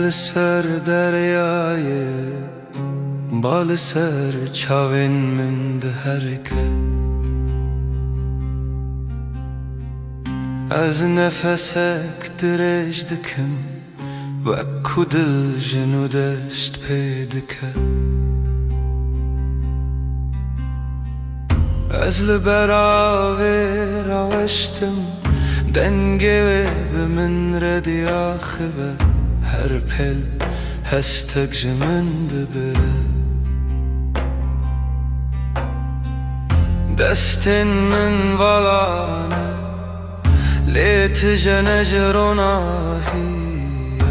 Balı ser deryayı, balı ser çavên min diherike. Ez nefesek dirêj dikim, wek ku dil ji nû dest pê dike. Ez li ber avê raweştim, dengê wê bi min re diaxive. Her pel hestek ji min dibire. Destên min valane, lê tije ji ronahî.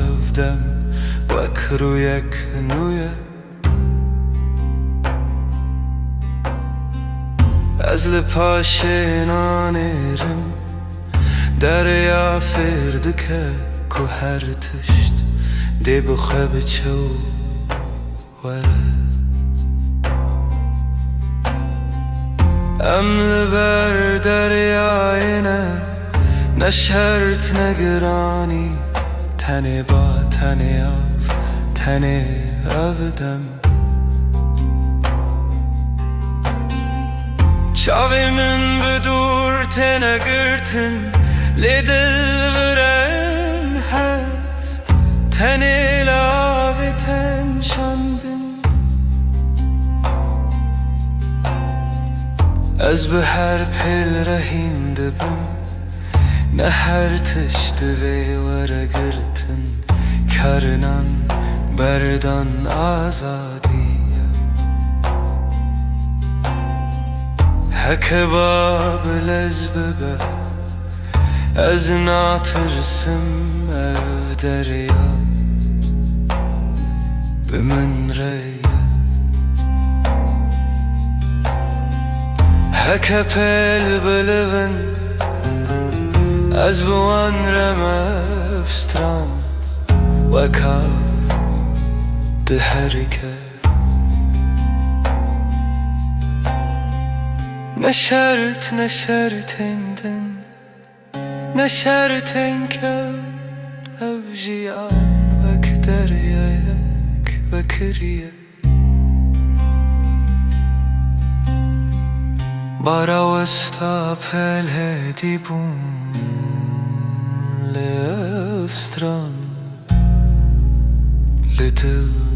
Ev dem wek rûyek nû ye. Ez li paşê nanêrim, derya fêr dike ku her tişt dê bi xwe biçe û were. Em li ber deryayê ne şert ne giranî. Tenê ba tenê av, tenê ev dem. Çavê min bi dûr têne girtin, lê dil viren hest. Tenê li avê tên şandin. Ez bi her pêl rehîn dibim, ne her tişt divê were girtin. Kerinan berdan azadî. Heke babil ez bibe, ez natirsim ev derya bi min reye. Heke pêl bilivin, ez bi wan re mevstran. Wek av diherike. Ne şert ne şertên din, ne şertên kev. Ev jiyan wek deryayek vekiriye. Bara westa pêl hêdî bûn lê ev stran li dil.